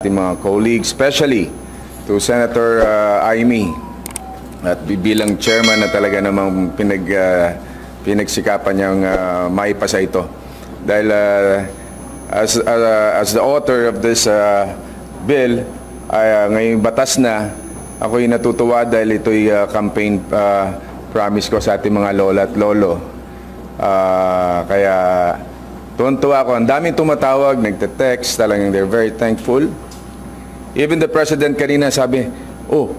ating mga colleagues, especially to Senator Amy at bilang chairman na talaga namang pinagsikapan niyang maipasa ito. Dahil as the author of this bill, ngayong batas na, ako'y natutuwa dahil ito'y campaign promise ko sa ating mga lola at lolo. Kaya tuwan-tuwa ako. Ang daming tumatawag, nagte-text, talagang they're very thankful. Even the President kanina sabi, oh,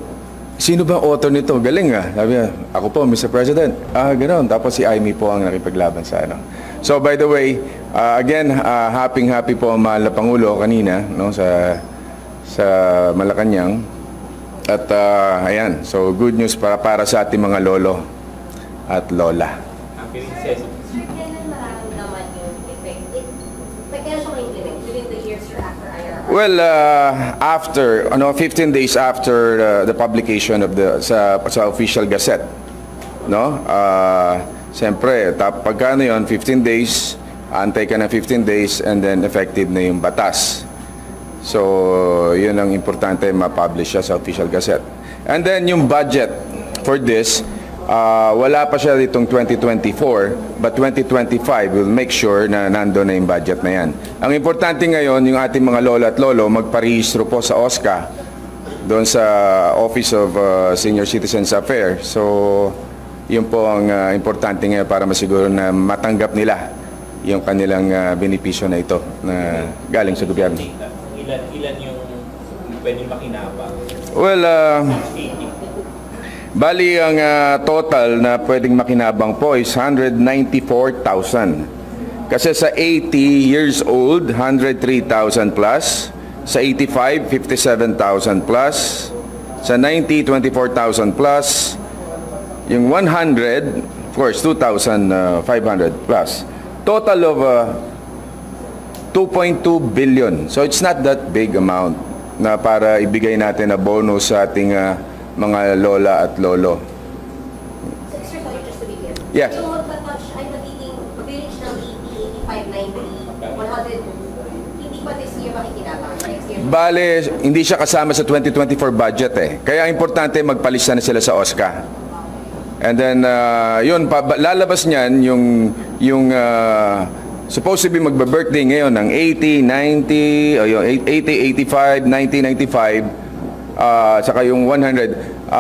sino ba author nito? Galing ah. Sabi niya, ako po, Mr. President. Ganoon. Tapos si Amy po ang nakipaglaban sa ano. So by the way, again, happy po ang mahal na Pangulo kanina, no, sa Malacanang. At ayan, so good news para sa ating mga lolo at lola. Well, after 15 days after the publication of sa official gazette, no? Siyempre, pagka ano yun, 15 days, antay ka na 15 days and then effective na yung batas. So, yun ang importante, ma-publish siya sa official gazette. And then yung budget for this, wala pa siya ditong 2024, but 2025 will make sure na nando na yung budget na yan. Ang importante ngayon, yung ating mga lola at lolo, magparehistro po sa OSCA, doon sa Office of Senior Citizens Affairs. So, yun po ang importante ngayon para masiguro na matanggap nila yung kanilang benepisyo na ito na galing sa gobyerno. Ilan yung pwedeng makinabang? Well, bali ang total na pwedeng makinabang po is 194,000. Kasi sa 80 years old, 103,000 plus. Sa 85, 57,000 plus. Sa 90, 24,000 plus. Yung 100, of course, 2,500 plus. Total of 2.2 billion. So it's not that big amount na para ibigay natin na bonus sa ating mga lola at lolo. Sir, sorry, just to be clear. Yes. So, magpa-touch ay magiging village ng 80, 85, 90, 100, hindi pa this year makikinabang? Next year? Bale, hindi siya kasama sa 2024 budget eh. Kaya importante magpalista na sila sa OSCA. And then, yun, lalabas niyan yung supposed to be magba-birthday ngayon ng 80, 90, o yung 80, 85, 90, 95, saka yung 100.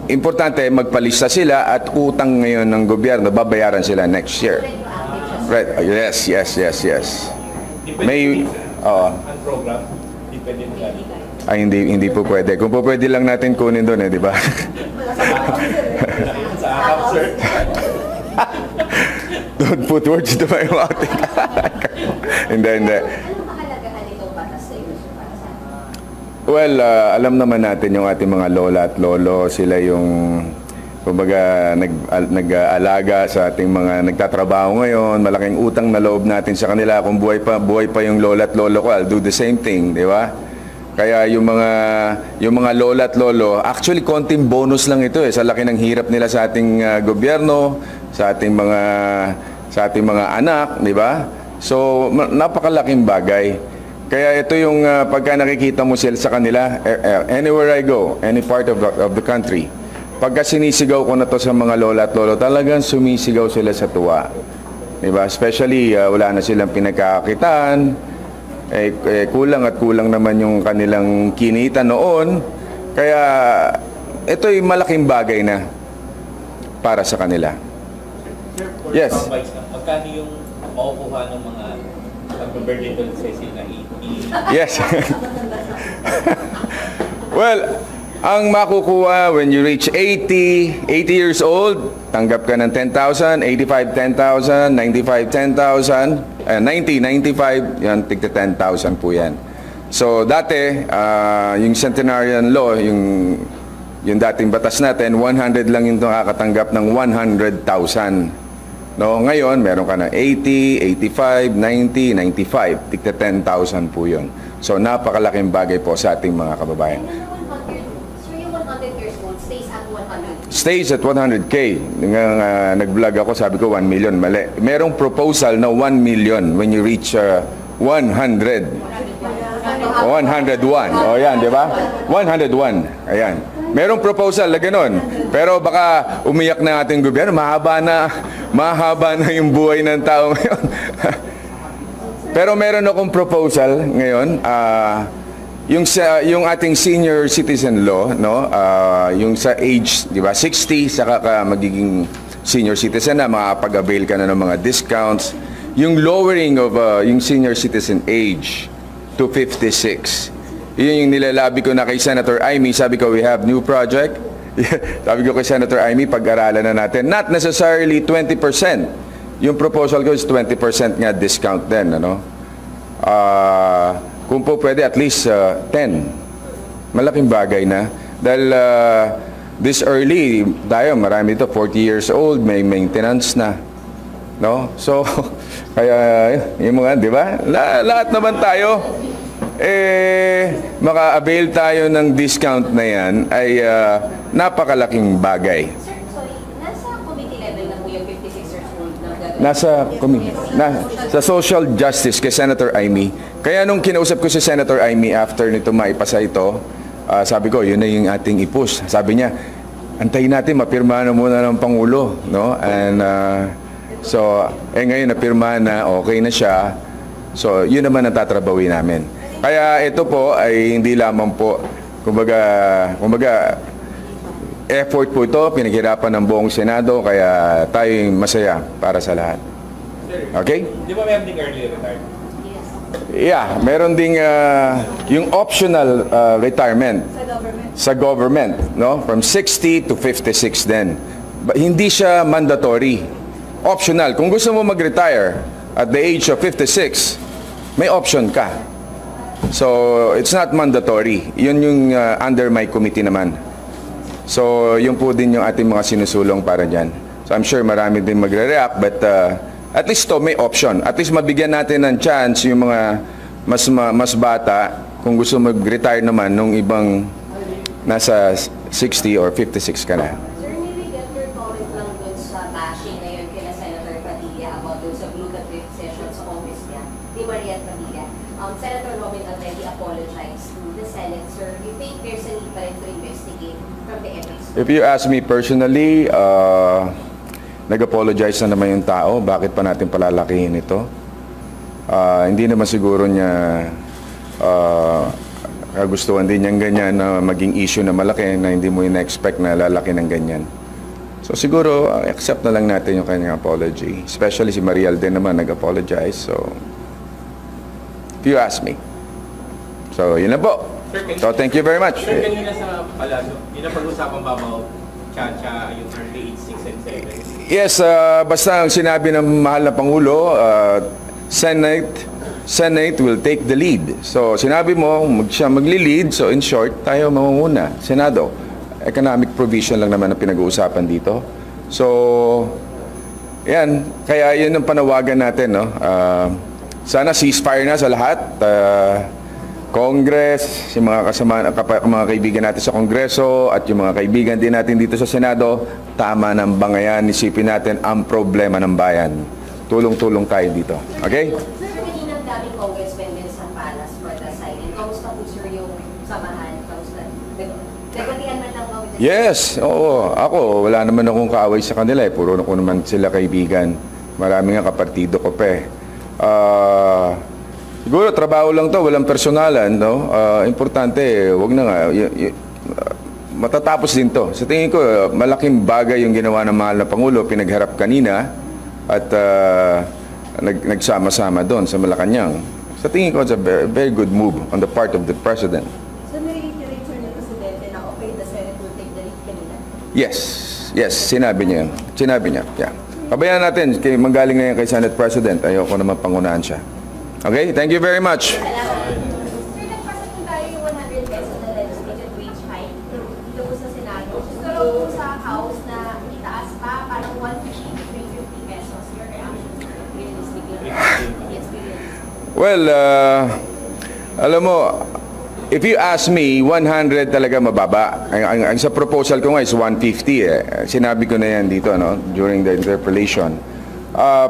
Importante, magpalista sila at utang ngayon ng gobyerno, babayaran sila next year. Right. Yes. May, ang program, hindi pwede hindi po pwede. Kung po pwede lang natin kunin doon di ba? Sa akap, sir. Don't put words into my mouth. Hindi. Anong kahalagahan itong batas sa iyo para sa atin? Well, alam naman natin yung ating mga lola at lolo, sila yung kumbaga nag-aalaga sa ating mga nagtatrabaho ngayon, malaking utang na loob natin sa kanila. Kung buhay pa yung lola at lolo ko, I'll do the same thing, di ba? Kaya yung mga lola at lolo, actually konting bonus lang ito sa laki ng hirap nila sa ating gobyerno, sa ating mga anak, di ba? So napakalaking bagay. Kaya ito yung pagka nakikita mo sila sa kanila, anywhere I go, any part of the country, pagka sinisigaw ko na to sa mga lola at lolo, talagang sumisigaw sila sa tuwa. Di ba? Especially wala na silang pinagkakakitaan. Kulang at kulang naman yung kanilang kinita noon. Kaya ito'y malaking bagay na para sa kanila. Yes. Magkano yung makukuha ng mga pag-birthday doon sa sila? Yes. Well, ang makukuha when you reach 80 years old, tanggap ka ng 10,000, 85, 10,000, 95, 10,000, 90, 95, yan, tigta 10,000 po yan. So, dati, yung centenarian law, yung dating batas natin, 100 lang yung nakakatanggap ng 100,000. No, ngayon, meron ka na 80, 85, 90, 95, tigta 10,000 po yun. So, napakalaking bagay po sa ating mga kababayan. Stays at 100K. Nag-vlog ako, sabi ko 1 million. Mali. Merong proposal na 1 million when you reach 100. 101. O yan, di ba? 101. Ayan. Merong proposal na ganun. Pero baka umiyak na ating gobyerno. Mahaba na yung buhay ng tao ngayon. Pero meron akong proposal ngayon. Yung ating senior citizen law, no? Yung sa age, di ba? 60, saka ka magiging senior citizen na, makapag-avail ka na ng mga discounts. Yung lowering of yung senior citizen age to 56. Yun yung nilalabi ko na kay Senator Amy. Sabi ko, we have new project. Sabi ko kay Senator Amy, pag-aralan na natin. Not necessarily 20%. Yung proposal ko is 20% nga discount din. Ano? Kung po pwede, at least 10. Malaking bagay na. Dahil this early, tayo, marami dito, 40 years old, may maintenance na. No? So, kaya, yung mga, di ba? Lahat naman tayo, maka-avail tayo ng discount na yan ay napakalaking bagay. Sir, sorry, nasa committee level na po yung 56 years old na gagawin? Sa social justice kay Senator Amy. Kaya nung kinausap ko si Senator Amy after nito maipasa ito, sabi ko, yun na yung ating i-push. Sabi niya, antayin natin, mapirma na muna ng Pangulo. No? And so, ngayon napirma na, okay na siya. So, yun naman ang tatrabawin namin. Kaya ito po ay hindi lamang po, kumbaga, effort po ito, pinaghirapan ng buong Senado, kaya tayo masaya para sa lahat. Okay? Di ba meron ding early retire? Yes. Yeah, meron ding yung optional retirement sa government, no? From 60 to 56 din. Hindi siya mandatory. Optional. Kung gusto mo mag-retire at the age of 56, may option ka. So, it's not mandatory. Yun yung under my committee naman. So, yun po din yung ating mga sinusulong para dyan. So, I'm sure marami din magre-react, but at least to may option. At least mabigyan natin ng chance yung mga mas bata kung gusto mag-retire naman nung ibang nasa 60 or 56 ka na. Sir, maybe get your comment lang dun sa bashing ngayon kina Senator Padilla about dun sa glutathione session sa office niya, ni Maria Padilla. Senator Robin already apologized to the Senate, sir. Do you think there's a need pa rin to investigate from the ethics? If you ask me personally, nag-apologize na naman yung tao. Bakit pa natin palalakihin ito? Hindi naman siguro niya kagustuhan din niyang ganyan na maging issue na malaki na hindi mo ina-expect na lalaki ng ganyan. So siguro, accept na lang natin yung kanyang apology. Especially si Mariel din naman nag-apologize. So, if you ask me. So, yun na po. So, thank you very much. Sir, kanina sa Palasyo, yun ang pag-usapan ba about Chacha, yung 38, 6, and 7? Yes, basta ang sinabi ng mahal na Pangulo, Senate will take the lead. So, sinabi mo, siya magli-lead. So, in short, tayo mamumuna. Senado. Economic provision lang naman ang pinag-uusapan dito. So, yan. Kaya yun ang panawagan natin, no? Sana ceasefire na sa lahat. Congress, yung mga kaibigan natin sa Kongreso at yung mga kaibigan din natin dito sa Senado, tama ng bangayan, isipin natin ang problema ng bayan. Tulong-tulong tayo dito. Okay? Sir, kanina ang daming congressmen din sa Palas for the signing. Kamusta po, sir, yung samahan? Kamusta? Nagpatian man lang ba? Yes, oo. Ako, wala naman akong kaaway sa kanila. Puro ko naman sila kaibigan. Marami nga kapartido ko pa eh. Siguro trabaho lang to, walang personalan, no? Importante, wag na nga matatapos din to. Sa tingin ko, malaking bagay yung ginawa ng mahal na Pangulo, pinagharap kanina at nagsama-sama doon sa Malacanang. Sa tingin ko, it's a very, very good move on the part of the President. So, nare-reiterate sir ng Presidente na okay, the Senate will take the lead kanina? Yes, sinabi niya. Sinabi niya, yeah. Pabayaan natin, manggaling ngayon kay Senate President, ayoko naman pangunahan siya. Okay, thank you very much. Sir, nagpasa po tayo yung 100 pesos na legislative wage hike dito po sa Senado. Pero po sa House na itaas pa, parang 150 to 350 pesos. Your reaction? Realistically? Yes, realistically. Well, alam mo, if you ask me, 100 talaga mababa. Ang sa proposal ko nga is 150 Sinabi ko na yan dito, no, during the interpellation.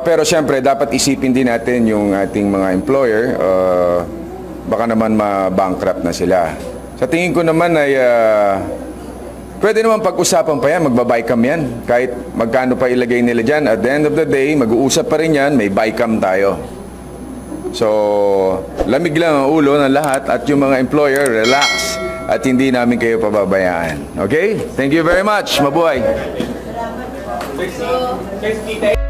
Pero siyempre, dapat isipin din natin yung ating mga employer. baka naman ma-bankrupt na sila. Sa tingin ko naman ay pwede naman pag-usapan pa yan, magba-bycam yan. Kahit magkano pa ilagay nila dyan, at the end of the day, mag-uusap pa rin yan, may bycam tayo. So, lamig lang ang ulo ng lahat at yung mga employer, relax. At hindi namin kayo pababayaan. Okay? Thank you very much. Mabuhay. Sir, Steve,